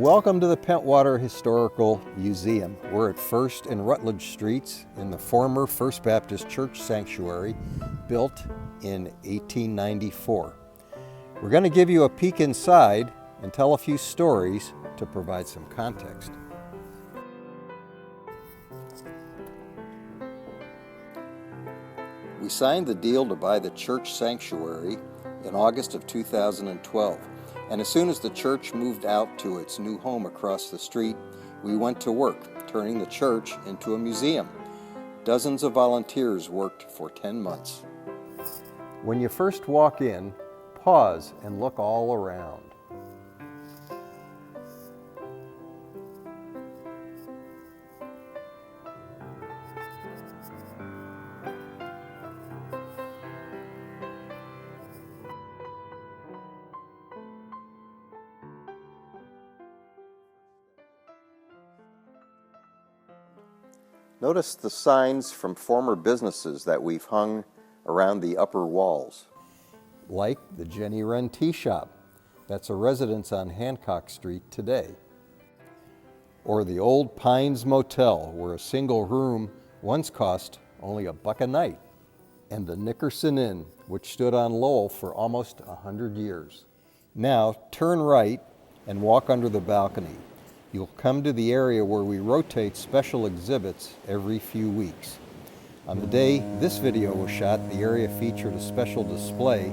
Welcome to the Pentwater Historical Museum. We're at 1st and Rutledge Streets in the former First Baptist Church Sanctuary, built in 1894. We're going to give you a peek inside and tell a few stories to provide some context. We signed the deal to buy the church sanctuary in August of 2012. And as soon as the church moved out to its new home across the street, we went to work, turning the church into a museum. Dozens of volunteers worked for 10 months. When you first walk in, pause and look all around. Notice the signs from former businesses that we've hung around the upper walls. Like the Jenny Wren Tea Shop. That's a residence on Hancock Street today. Or the Old Pines Motel, where a single room once cost only $1 a night. And the Nickerson Inn, which stood on Lowell for almost 100 years. Now turn right and walk under the balcony. You'll come to the area where we rotate special exhibits every few weeks. On the day this video was shot, the area featured a special display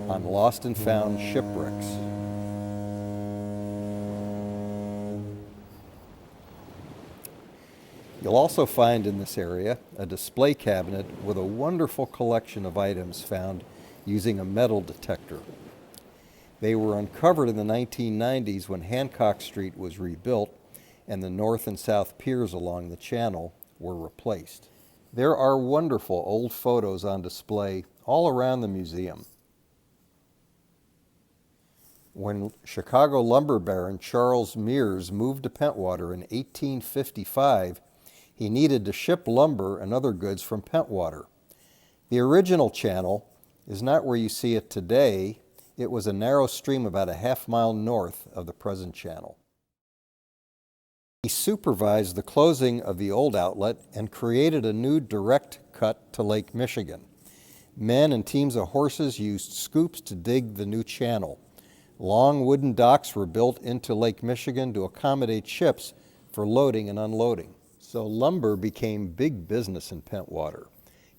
on lost and found shipwrecks. You'll also find in this area a display cabinet with a wonderful collection of items found using a metal detector. They were uncovered in the 1990s when Hancock Street was rebuilt and the north and south piers along the channel were replaced. There are wonderful old photos on display all around the museum. When Chicago lumber baron Charles Mears moved to Pentwater in 1855, he needed to ship lumber and other goods from Pentwater. The original channel is not where you see it today. It was a narrow stream about a half-mile north of the present channel. He supervised the closing of the old outlet and created a new direct cut to Lake Michigan. Men and teams of horses used scoops to dig the new channel. Long wooden docks were built into Lake Michigan to accommodate ships for loading and unloading. So lumber became big business in Pentwater.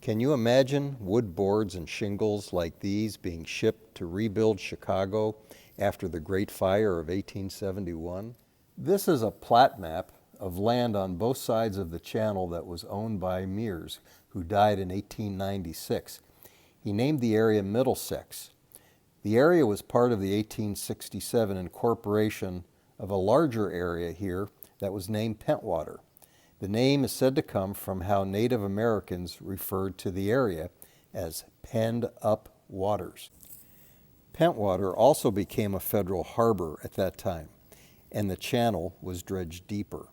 Can you imagine wood boards and shingles like these being shipped to rebuild Chicago after the Great Fire of 1871? This is a plat map of land on both sides of the channel that was owned by Mears, who died in 1896. He named the area Middlesex. The area was part of the 1867 incorporation of a larger area here that was named Pentwater. The name is said to come from how Native Americans referred to the area as penned up waters. Pentwater also became a federal harbor at that time, and the channel was dredged deeper.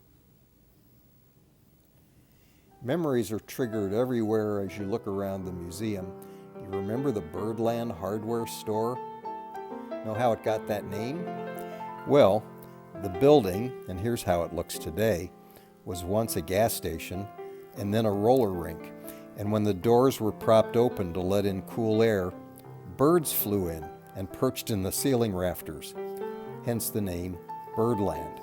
Memories are triggered everywhere as you look around the museum. You remember the Birdland hardware store? Know how it got that name? Well, the building, and here's how it looks today, was once a gas station and then a roller rink. And when the doors were propped open to let in cool air, birds flew in and perched in the ceiling rafters, hence the name Birdland.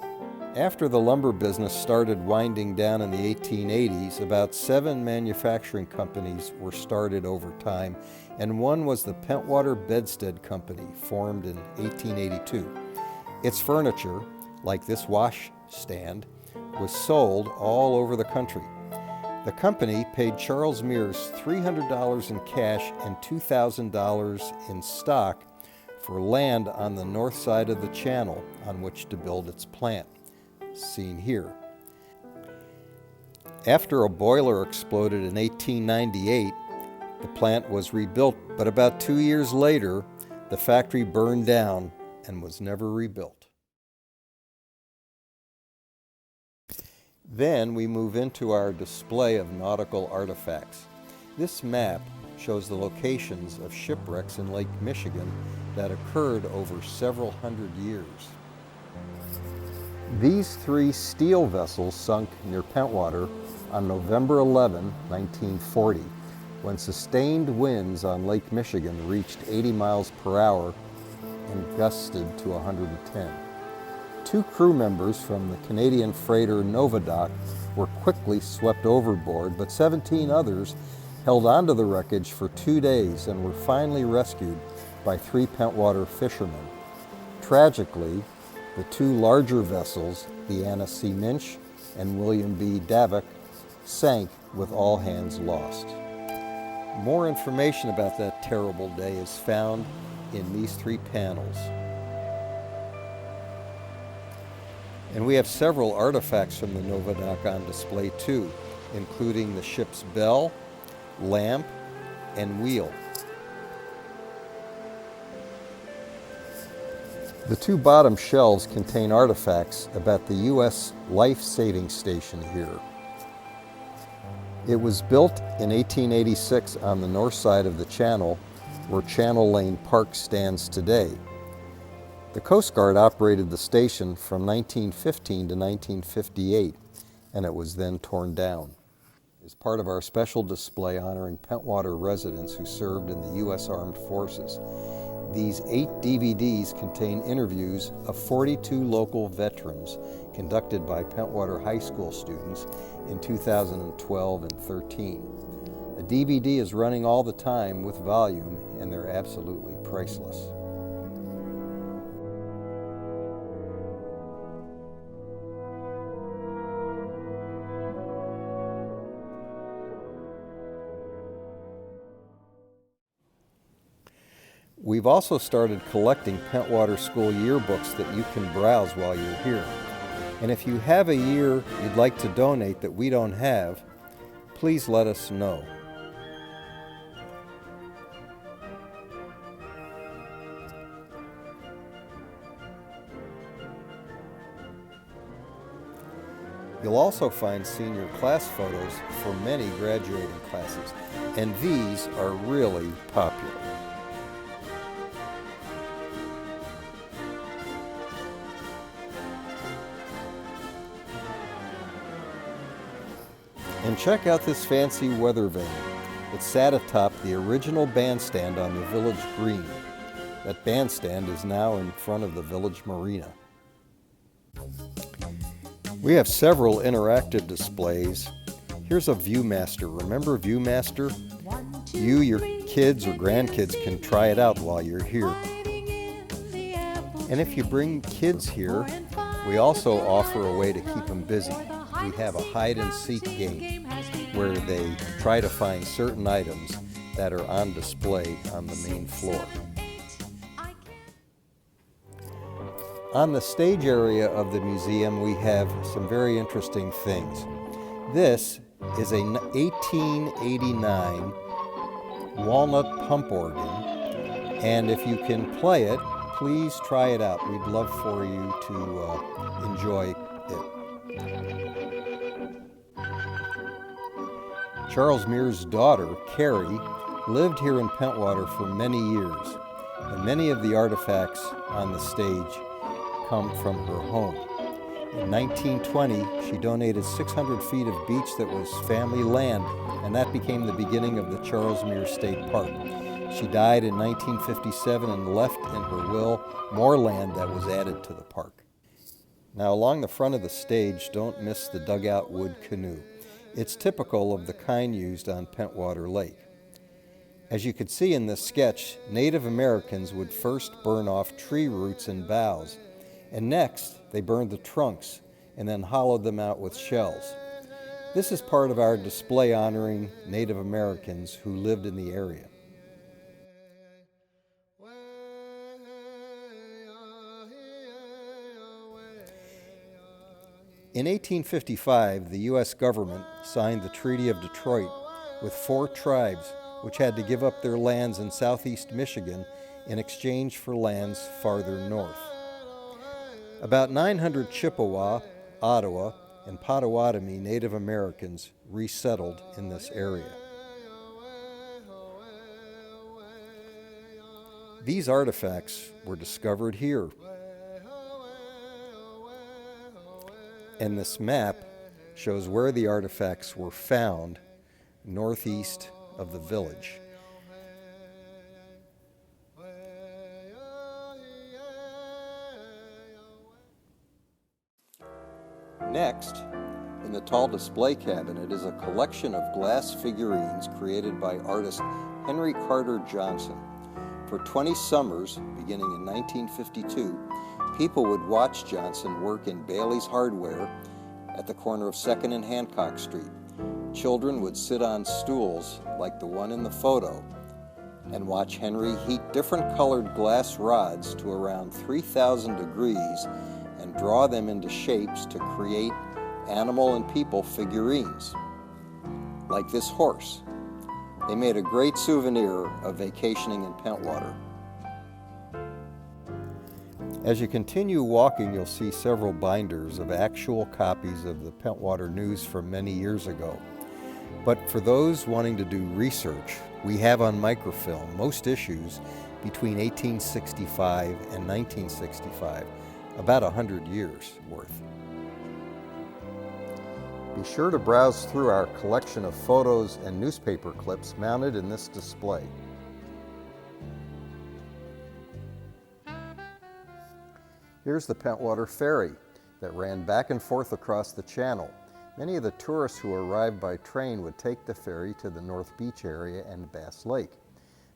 After the lumber business started winding down in the 1880s, about 7 manufacturing companies were started over time, and one was the Pentwater Bedstead Company, formed in 1882. Its furniture, like this wash stand, was sold all over the country. The company paid Charles Mears $300 in cash and $2,000 in stock for land on the north side of the channel on which to build its plant, seen here. After a boiler exploded in 1898, the plant was rebuilt, but about 2 years later, the factory burned down and was never rebuilt. Then we move into our display of nautical artifacts. This map shows the locations of shipwrecks in Lake Michigan that occurred over several hundred years. These three steel vessels sunk near Pentwater on November 11, 1940, when sustained winds on Lake Michigan reached 80 miles per hour and gusted to 110. Two crew members from the Canadian freighter Novadoc were quickly swept overboard, but 17 others held onto the wreckage for 2 days and were finally rescued by 3 Pentwater fishermen. Tragically, the 2 larger vessels, the Anna C. Minch and William B. Davik, sank with all hands lost. More information about that terrible day is found in these 3 panels. And we have several artifacts from the Novadoc on display too, including the ship's bell, lamp, and wheel. The 2 bottom shelves contain artifacts about the U.S. life-saving station here. It was built in 1886 on the north side of the channel, where Channel Lane Park stands today. The Coast Guard operated the station from 1915 to 1958, and it was then torn down. As part of our special display honoring Pentwater residents who served in the U.S. Armed Forces, these 8 DVDs contain interviews of 42 local veterans conducted by Pentwater High School students in 2012 and 13. A DVD is running all the time with volume, and they're absolutely priceless. We've also started collecting Pentwater School yearbooks that you can browse while you're here. And if you have a year you'd like to donate that we don't have, please let us know. You'll also find senior class photos for many graduating classes, and these are really popular. And check out this fancy weather vane. It sat atop the original bandstand on the village green. That bandstand is now in front of the village marina. We have several interactive displays. Here's a Viewmaster. Remember Viewmaster? You, your kids or grandkids can try it out while you're here. And if you bring kids here, we also offer a way to keep them busy. We have a hide-and-seek game where they try to find certain items that are on display on the main floor. On the stage area of the museum, we have some very interesting things. This is a 1889 walnut pump organ, and if you can play it, please try it out. We'd love for you to enjoy it. Charles Mears' daughter, Carrie, lived here in Pentwater for many years, and many of the artifacts on the stage come from her home. In 1920, she donated 600 feet of beach that was family land, and that became the beginning of the Charles Mears State Park. She died in 1957 and left in her will more land that was added to the park. Now, along the front of the stage, don't miss the dugout wood canoe. It's typical of the kind used on Pentwater Lake. As you could see in this sketch, Native Americans would first burn off tree roots and boughs, and next they burned the trunks and then hollowed them out with shells. This is part of our display honoring Native Americans who lived in the area. In 1855, the U.S. government signed the Treaty of Detroit with 4 tribes which had to give up their lands in southeast Michigan in exchange for lands farther north. About 900 Chippewa, Ottawa, and Potawatomi Native Americans resettled in this area. These artifacts were discovered here. And this map shows where the artifacts were found northeast of the village. Next, in the tall display cabinet is a collection of glass figurines created by artist Henry Carter Johnson. For 20 summers, beginning in 1952, people would watch Johnson work in Bailey's Hardware at the corner of 2nd and Hancock Street. Children would sit on stools like the one in the photo and watch Henry heat different colored glass rods to around 3,000 degrees and draw them into shapes to create animal and people figurines, like this horse. They made a great souvenir of vacationing in Pentwater. As you continue walking, you'll see several binders of actual copies of the Pentwater News from many years ago. But for those wanting to do research, we have on microfilm most issues between 1865 and 1965, about 100 years worth. Be sure to browse through our collection of photos and newspaper clips mounted in this display. Here's the Pentwater Ferry that ran back and forth across the channel. Many of the tourists who arrived by train would take the ferry to the North Beach area and Bass Lake.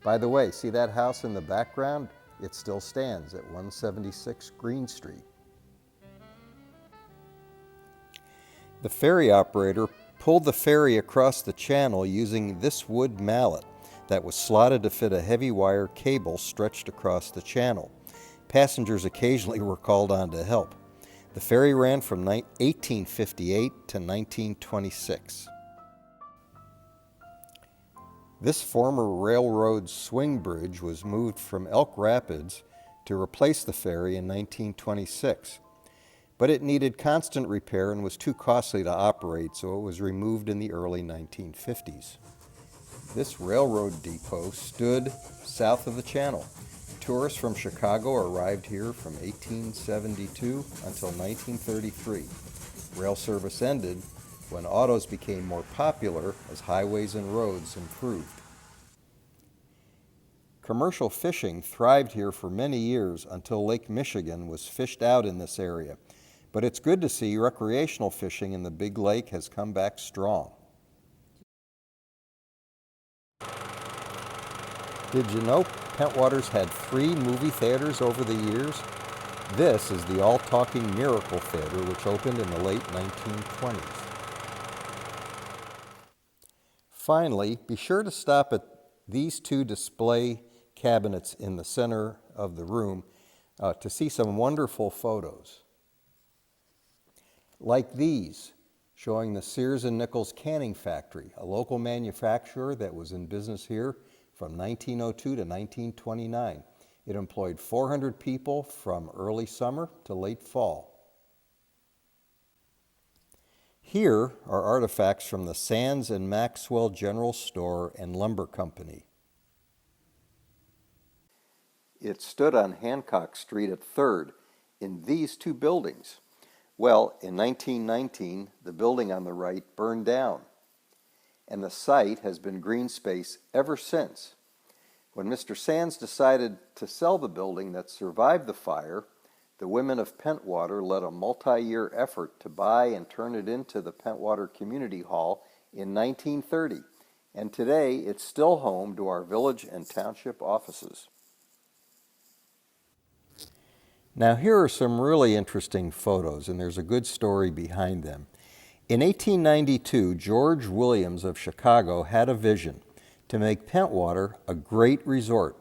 By the way, see that house in the background? It still stands at 176 Green Street. The ferry operator pulled the ferry across the channel using this wood mallet that was slotted to fit a heavy wire cable stretched across the channel. Passengers occasionally were called on to help. The ferry ran from 1858 to 1926. This former railroad swing bridge was moved from Elk Rapids to replace the ferry in 1926. But it needed constant repair and was too costly to operate, so it was removed in the early 1950s. This railroad depot stood south of the channel. Tourists from Chicago arrived here from 1872 until 1933. Rail service ended when autos became more popular as highways and roads improved. Commercial fishing thrived here for many years until Lake Michigan was fished out in this area. But it's good to see recreational fishing in the Big Lake has come back strong. Did you know Pentwater's had 3 movie theaters over the years? This is the All-Talking Miracle Theater, which opened in the late 1920s. Finally, be sure to stop at these 2 display cabinets in the center of the room to see some wonderful photos. Like these, showing the Sears and Nichols Canning Factory, a local manufacturer that was in business here from 1902 to 1929. It employed 400 people from early summer to late fall. Here are artifacts from the Sands and Maxwell General Store and Lumber Company. It stood on Hancock Street at 3rd in these 2 buildings. Well, in 1919, the building on the right burned down, and the site has been green space ever since. When Mr. Sands decided to sell the building that survived the fire, the women of Pentwater led a multi-year effort to buy and turn it into the Pentwater Community Hall in 1930, and today it's still home to our village and township offices. Now here are some really interesting photos, and there's a good story behind them. In 1892, George Williams of Chicago had a vision to make Pentwater a great resort.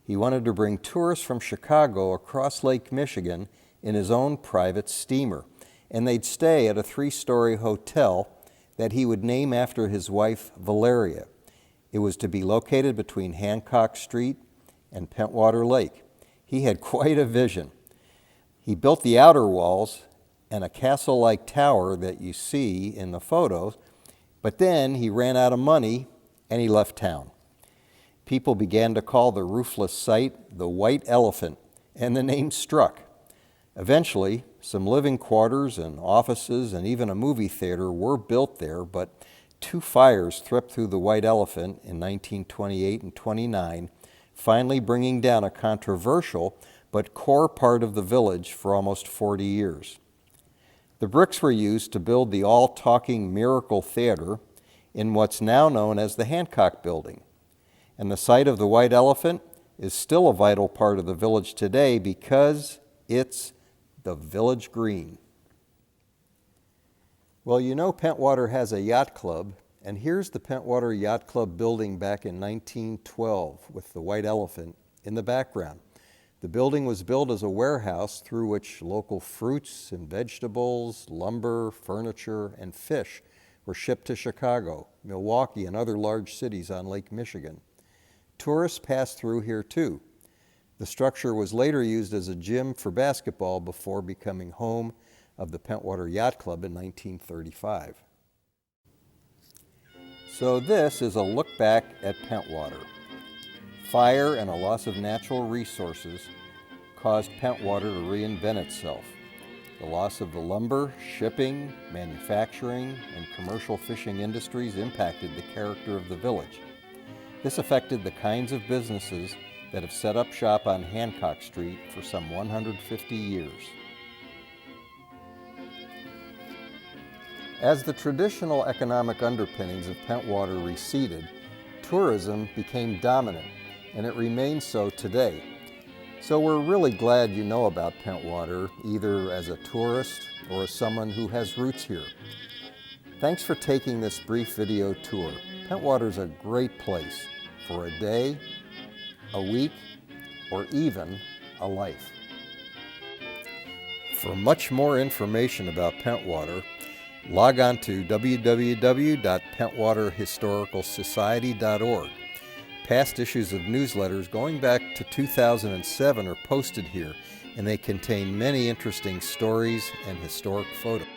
He wanted to bring tourists from Chicago across Lake Michigan in his own private steamer, and they'd stay at a 3-story hotel that he would name after his wife, Valeria. It was to be located between Hancock Street and Pentwater Lake. He had quite a vision. He built the outer walls and a castle-like tower that you see in the photos, but then he ran out of money and he left town. People began to call the roofless site the White Elephant, and the name struck. Eventually, Some living quarters and offices and even a movie theater were built there, but 2 fires swept through the White Elephant in 1928 and 29, finally bringing down a controversial but core part of the village for almost 40 years. The bricks were used to build the all-talking Miracle Theater in what's now known as the Hancock Building. And the site of the White Elephant is still a vital part of the village today because it's the village green. Well, you know Pentwater has a yacht club, and here's the Pentwater Yacht Club building back in 1912 with the White Elephant in the background. The building was built as a warehouse through which local fruits and vegetables, lumber, furniture, and fish were shipped to Chicago, Milwaukee, and other large cities on Lake Michigan. Tourists passed through here too. The structure was later used as a gym for basketball before becoming home of the Pentwater Yacht Club in 1935. So this is a look back at Pentwater. Fire and a loss of natural resources caused Pentwater to reinvent itself. The loss of the lumber, shipping, manufacturing, and commercial fishing industries impacted the character of the village. This affected the kinds of businesses that have set up shop on Hancock Street for some 150 years. As the traditional economic underpinnings of Pentwater receded, tourism became dominant, and it remains so today. So we're really glad you know about Pentwater, either as a tourist or as someone who has roots here. Thanks for taking this brief video tour. Pentwater's a great place for a day, a week, or even a life. For much more information about Pentwater, log on to www.pentwaterhistoricalsociety.org. Past issues of newsletters going back to 2007 are posted here, and they contain many interesting stories and historic photos.